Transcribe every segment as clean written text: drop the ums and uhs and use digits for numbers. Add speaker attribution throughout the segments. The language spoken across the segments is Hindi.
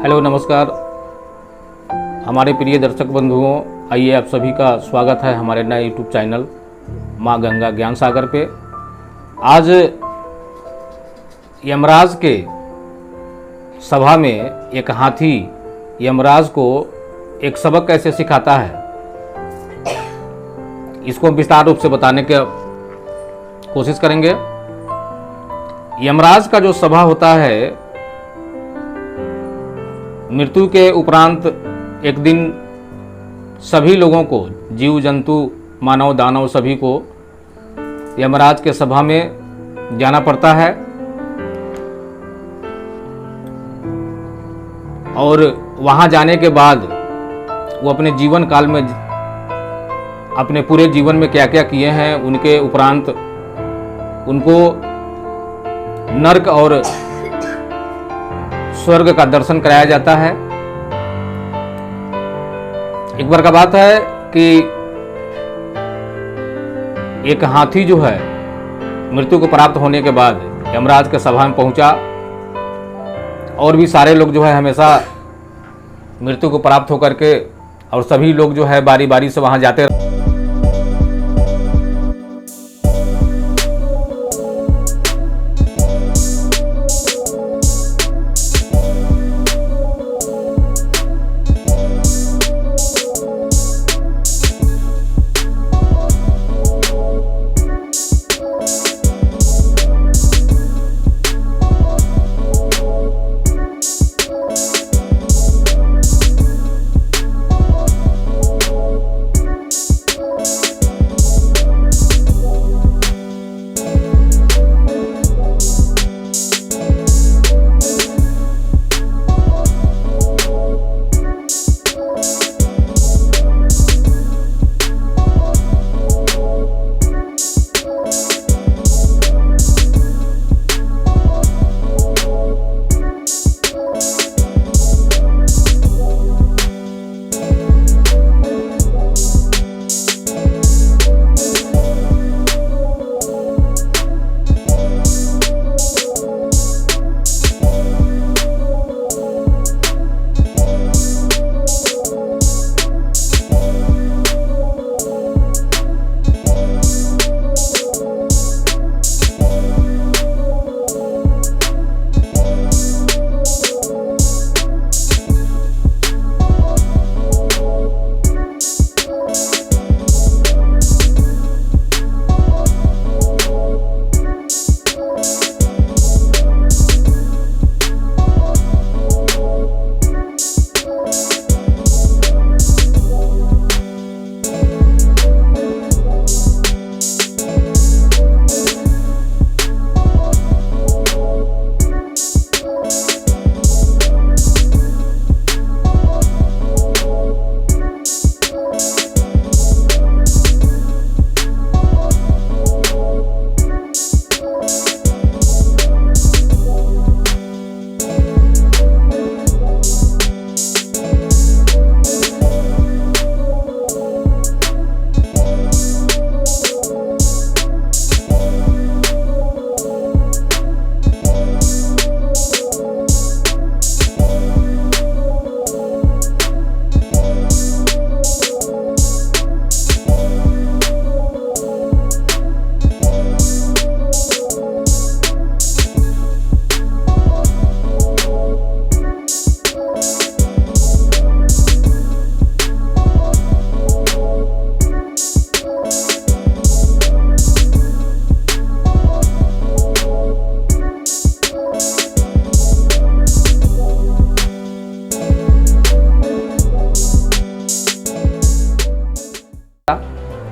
Speaker 1: हेलो नमस्कार हमारे प्रिय दर्शक बंधुओं, आइए आप सभी का स्वागत है हमारे नए यूट्यूब चैनल माँ गंगा ज्ञान सागर पे। आज यमराज के सभा में एक हाथी यमराज को एक सबक कैसे सिखाता है, इसको विस्तार रूप से बताने की कोशिश करेंगे। यमराज का जो सभा होता है, मृत्यु के उपरांत एक दिन सभी लोगों को, जीव जंतु मानव दानव सभी को यमराज के सभा में जाना पड़ता है और वहां जाने के बाद वो अपने जीवन काल में, अपने पूरे जीवन में क्या क्या किए हैं, उनके उपरांत उनको नर्क और स्वर्ग का दर्शन कराया जाता है। एक बार का बात है कि एक हाथी जो है मृत्यु को प्राप्त होने के बाद यमराज के सभा में पहुंचा और भी सारे लोग जो है हमेशा मृत्यु को प्राप्त होकर के, और सभी लोग जो है बारी बारी से वहां जाते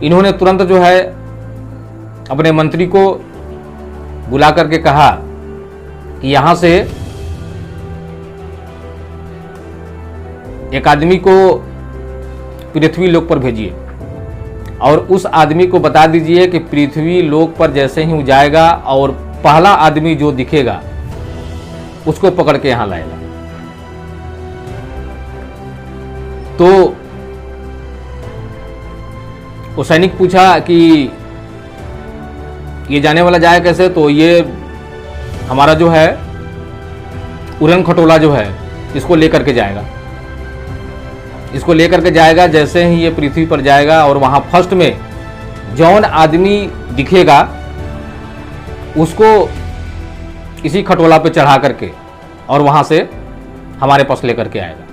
Speaker 1: इन्होंने तुरंत जो है अपने मंत्री को बुला करके कहा कि यहां से एक आदमी को पृथ्वी लोक पर भेजिए और उस आदमी को बता दीजिए कि पृथ्वी लोक पर जैसे ही वो जाएगा और पहला आदमी जो दिखेगा उसको पकड़ के यहां लाएगा। तो वो सैनिक पूछा कि ये जाने वाला जाए कैसे, तो ये हमारा जो है उड़न खटोला जो है इसको लेकर के जाएगा। इसको लेकर के जाएगा, जैसे ही ये पृथ्वी पर जाएगा और वहाँ फर्स्ट में जौन आदमी दिखेगा उसको इसी खटोला पे चढ़ा करके और वहाँ से हमारे पास लेकर के आएगा।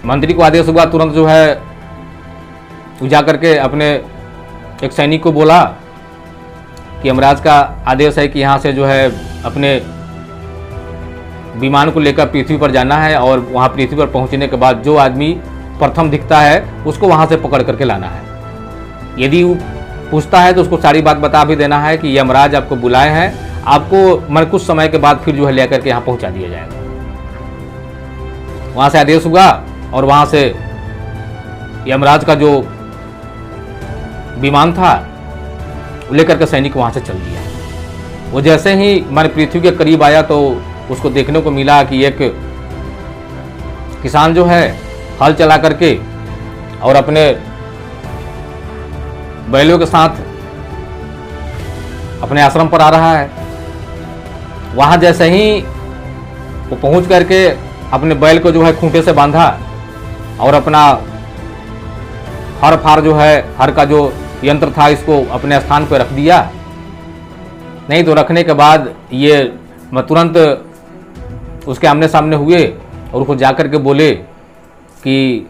Speaker 1: मंत्री को आदेश हुआ, तुरंत जो है जा करके अपने एक सैनिक को बोला कि यमराज का आदेश है कि यहाँ से जो है अपने विमान को लेकर पृथ्वी पर जाना है और वहाँ पृथ्वी पर पहुँचने के बाद जो आदमी प्रथम दिखता है उसको वहाँ से पकड़ करके लाना है। यदि वो पूछता है तो उसको सारी बात बता भी देना है कि यमराज आपको बुलाए हैं, आपको मैं कुछ समय के बाद फिर जो है लेकर के यहाँ पहुँचा दिया जाएगा। वहाँ से आदेश हुआ और वहाँ से यमराज का जो विमान था लेकर के सैनिक वहाँ से चल दिया। वो जैसे ही हमारे पृथ्वी के करीब आया तो उसको देखने को मिला कि एक किसान जो है हल चला करके और अपने बैलों के साथ अपने आश्रम पर आ रहा है। वहाँ जैसे ही वो पहुँच करके अपने बैल को जो है खूंटे से बांधा और अपना हर फार जो है हर का जो यंत्र था इसको अपने स्थान पर रख दिया। नहीं तो रखने के बाद ये तुरंत उसके आमने सामने हुए और उसको जाकर के बोले कि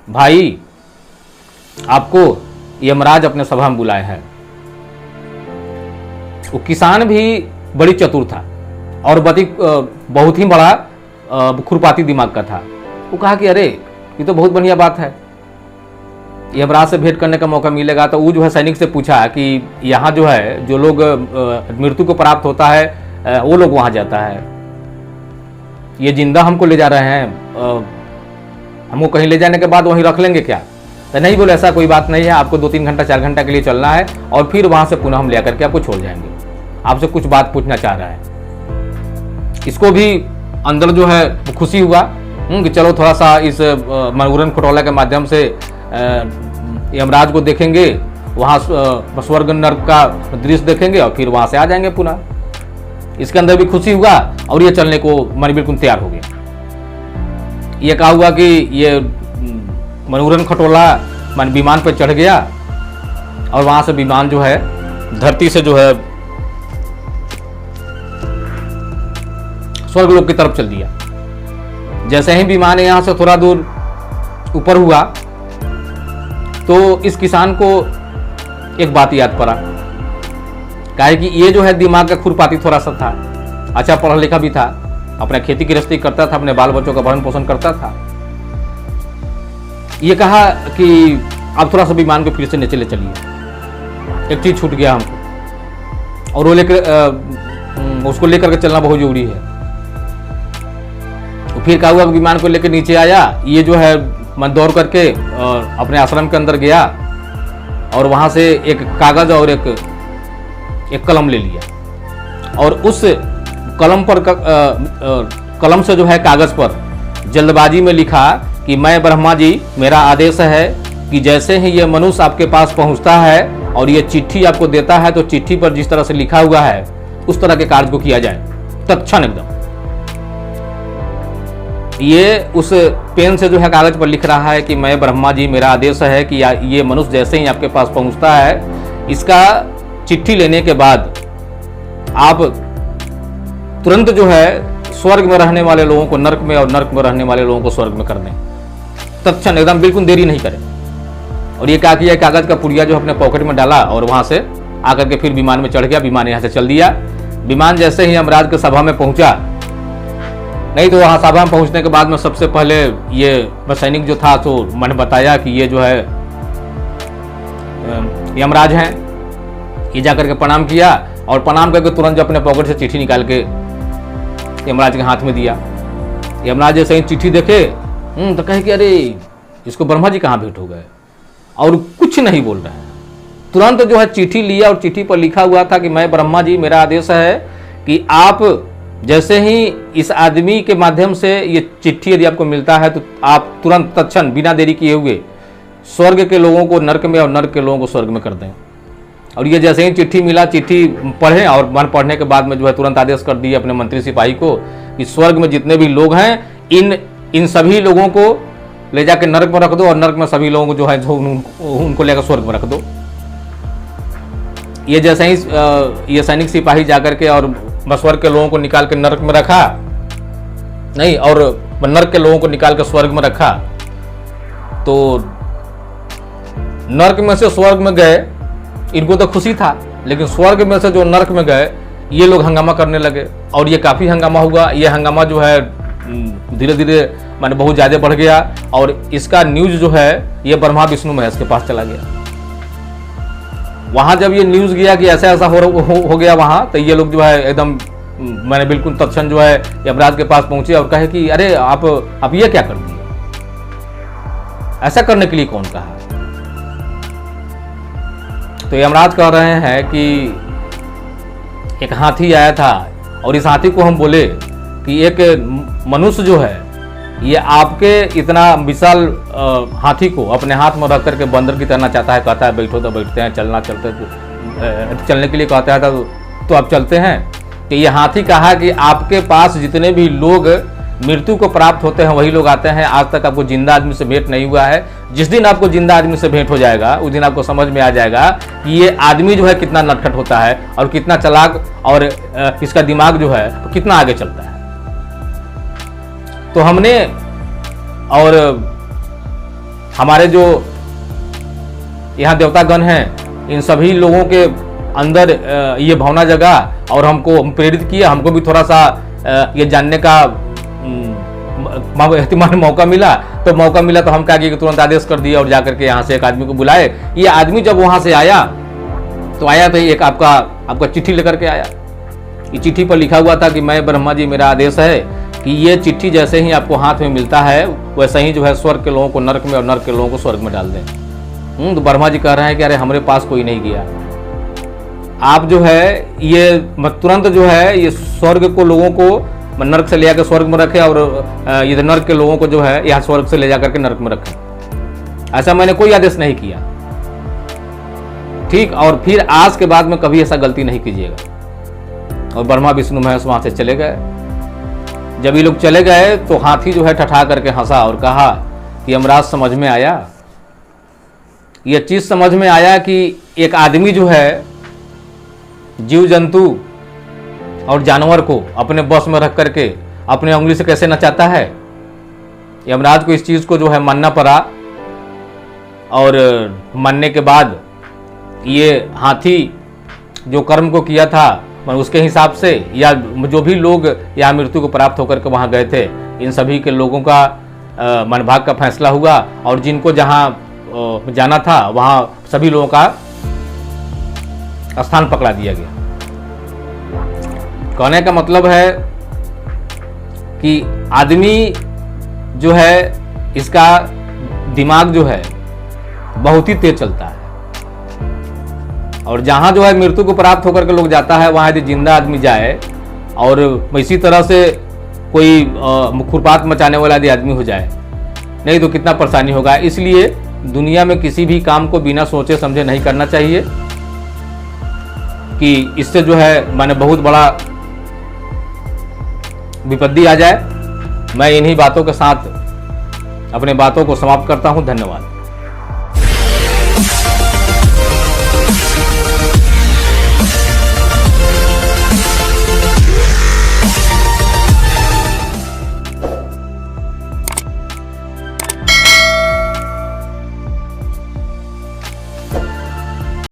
Speaker 1: भाई आपको यमराज अपने सभा में बुलाए हैं। वो किसान भी बड़ी चतुर था और बहुत ही बड़ा खुरपाती दिमाग का था। वो कहा कि अरे ये तो बहुत बढ़िया बात है, यमराज से भेंट करने का मौका मिलेगा। तो वो जो है सैनिक से पूछा कि यहाँ जो है जो लोग मृत्यु को प्राप्त होता है वो लोग वहाँ जाता है, ये जिंदा हमको ले जा रहे हैं, हमको कहीं ले जाने के बाद वहीं रख लेंगे क्या? तो नहीं, बोले ऐसा कोई बात नहीं है, आपको 2-3 घंटा 4 घंटा के लिए चलना है और फिर वहाँ से पुनः हम ले करके आपको छोड़ जाएंगे। आपसे कुछ बात पूछना चाह रहा है। इसको भी अंदर जो है खुशी हुआ कि चलो थोड़ा सा इस मनोरंजन खटोला के माध्यम से यमराज को देखेंगे, वहाँ स्वर्ग नर्क का दृश्य देखेंगे और फिर वहाँ से आ जाएंगे पुनः। इसके अंदर भी खुशी हुआ और ये चलने को मन बिल्कुल तैयार हो गया। ये कहा हुआ कि ये मनोरंजन खटोला मन विमान पर चढ़ गया और वहाँ से विमान जो है धरती से जो है स्वर्गलोक की तरफ चल दिया। जैसे ही विमान यहाँ से थोड़ा दूर ऊपर हुआ तो इस किसान को एक बात याद पड़ा, काहे कि ये जो है दिमाग का खुरपाती थोड़ा सा था, अच्छा पढ़ा लिखा भी था, अपना खेती गृहस्थी करता था, अपने बाल बच्चों का भरण पोषण करता था। ये कहा कि अब थोड़ा सा विमान को फिर से नीचे ले चलिए, एक चीज छूट गया हमको और वो लेकर उसको लेकर के चलना बहुत जरूरी है। तो फिर कहा हुआ विमान को लेकर नीचे आया। ये जो है मैं दौड़ करके अपने आश्रम के अंदर गया और वहाँ से एक कागज और एक कलम ले लिया और उस कलम पर कलम से जो है कागज पर जल्दबाजी में लिखा कि मैं ब्रह्मा जी, मेरा आदेश है कि जैसे ही ये मनुष्य आपके पास पहुँचता है और ये चिट्ठी आपको देता है तो चिट्ठी पर जिस तरह से लिखा हुआ है उस तरह के कार्य को किया जाए तत्क्षण एकदम। ये उस पेन से जो है कागज पर लिख रहा है कि मैं ब्रह्मा जी, मेरा आदेश है कि ये मनुष्य जैसे ही आपके पास पहुंचता है, इसका चिट्ठी लेने के बाद आप तुरंत जो है स्वर्ग में रहने वाले लोगों को नर्क में और नर्क में रहने वाले लोगों को स्वर्ग में कर दें तत्क्षण, एकदम बिल्कुल देरी नहीं करें। और ये क्या किया, कागज का पुड़िया जो अपने पॉकेट में डाला और वहां से आकर के फिर विमान में चढ़ गया। विमान यहाँ से चल दिया। विमान जैसे ही यमराज के सभा में पहुंचा, नहीं तो वहाँ सभा में पहुँचने के बाद में सबसे पहले ये सैनिक जो था तो मैंने बताया कि ये जो है यमराज हैं। ये जाकर के प्रणाम किया और प्रणाम करके तुरंत जो अपने पॉकेट से चिट्ठी निकाल के यमराज के हाथ में दिया। यमराज जैसे ही चिट्ठी देखे तो कहे कि अरे इसको ब्रह्मा जी कहाँ भेंट हो गए, और कुछ नहीं बोल रहे हैं। तुरंत जो है चिट्ठी लिया और चिट्ठी पर लिखा हुआ था कि मैं ब्रह्मा जी, मेरा आदेश है कि आप जैसे ही इस आदमी के माध्यम से ये चिट्ठी यदि आपको मिलता है तो आप तुरंत तत्क्षण बिना देरी किए हुए स्वर्ग के लोगों को नर्क में और नर्क के लोगों को स्वर्ग में कर दें। और ये जैसे ही चिट्ठी मिला, चिट्ठी पढ़े और मन पढ़ने के बाद में जो है तुरंत आदेश कर दिए अपने मंत्री सिपाही को कि स्वर्ग में जितने भी लोग हैं इन सभी लोगों को ले जाकर नरक में रख दो और नरक में सभी लोगों को जो है उनको लेकर स्वर्ग में रख दो। ये जैसे ही ये सैनिक सिपाही जाकर के और स्वर्ग के लोगों को निकाल के नरक में रखा, नहीं, और नरक के लोगों को निकाल के स्वर्ग में रखा, तो नरक में से स्वर्ग में गए, इनको तो खुशी था, लेकिन स्वर्ग में से जो नरक में गए ये लोग हंगामा करने लगे और ये काफ़ी हंगामा हुआ। ये हंगामा जो है धीरे धीरे माने बहुत ज़्यादा बढ़ गया और इसका न्यूज़ जो है ये ब्रह्मा विष्णु महेश के पास चला गया। वहाँ जब ये न्यूज़ गया कि ऐसा ऐसा हो गया वहाँ, तो ये लोग जो है एकदम मैंने बिल्कुल तत्क्षण जो है यमराज के पास पहुँचे और कहे कि अरे आप ये क्या कर दिए, ऐसा करने के लिए कौन कहा। तो यमराज कह रहे हैं कि एक हाथी आया था और इस हाथी को हम बोले कि एक मनुष्य जो है ये आपके इतना विशाल हाथी को अपने हाथ में रख करके बंदर की तरह चाहता है, कहता है बैठो तो बैठते हैं, चलना चलते तो चलने के लिए कहता है तो आप चलते हैं। कि ये हाथी कहा कि आपके पास जितने भी लोग मृत्यु को प्राप्त होते हैं वही लोग आते हैं, आज तक आपको जिंदा आदमी से भेंट नहीं हुआ है। जिस दिन आपको जिंदा आदमी से भेंट हो जाएगा उस दिन आपको समझ में आ जाएगा कि ये आदमी जो है कितना नटखट होता है और कितना चालाक, और इसका दिमाग जो है तो कितना आगे चलता है। तो हमने और हमारे जो यहाँ देवतागण हैं इन सभी लोगों के अंदर ये भावना जगा और हमको प्रेरित किया, हमको भी थोड़ा सा ये जानने का एहतिमाल मौका मिला। तो हम क्या किए कि तुरंत आदेश कर दिया और जाकर के यहाँ से एक आदमी को बुलाए। ये आदमी जब वहाँ से आया तो एक आपका चिट्ठी लेकर के आया। ये चिट्ठी पर लिखा हुआ था कि मैं ब्रह्मा जी, मेरा आदेश है कि ये चिट्ठी जैसे ही आपको हाथ में मिलता है वैसे ही जो है स्वर्ग के लोगों को नरक में और नरक के लोगों को स्वर्ग में डाल दें। तो ब्रह्मा जी कह रहे हैं कि अरे हमारे पास कोई नहीं गया, आप जो है ये तुरंत जो है ये स्वर्ग को लोगों को नरक से ले जाकर स्वर्ग में रखे और ये नरक के लोगों को जो है यहाँ स्वर्ग से ले जाकर के नरक में रखे। ऐसा मैंने कोई आदेश नहीं किया, ठीक। और फिर आज के बाद में कभी ऐसा गलती नहीं कीजिएगा। और ब्रह्मा विष्णु महेश वहां से चले गए। जब ये लोग चले गए तो हाथी जो है ठठा करके हंसा और कहा कि यमराज समझ में आया, ये चीज समझ में आया कि एक आदमी जो है जीव जंतु और जानवर को अपने बस में रख करके अपने उंगली से कैसे नचाता है। यमराज को इस चीज को जो है मानना पड़ा और मानने के बाद ये हाथी जो कर्म को किया था उसके हिसाब से, या जो भी लोग यहाँ मृत्यु को प्राप्त होकर के वहाँ गए थे, इन सभी के लोगों का मनभाग का फैसला हुआ और जिनको जहाँ जाना था वहाँ सभी लोगों का स्थान पकड़ा दिया गया। कहने का मतलब है कि आदमी जो है इसका दिमाग जो है बहुत ही तेज चलता है और जहाँ जो है मृत्यु को प्राप्त होकर के लोग जाता है वहाँ यदि जिंदा आदमी जाए और इसी तरह से कोई खुरपात मचाने वाला यदि आदमी हो जाए, नहीं तो कितना परेशानी होगा। इसलिए दुनिया में किसी भी काम को बिना सोचे समझे नहीं करना चाहिए कि इससे जो है माने बहुत बड़ा विपत्ति आ जाए। मैं इन्हीं बातों के साथ अपने बातों को समाप्त करता हूँ। धन्यवाद।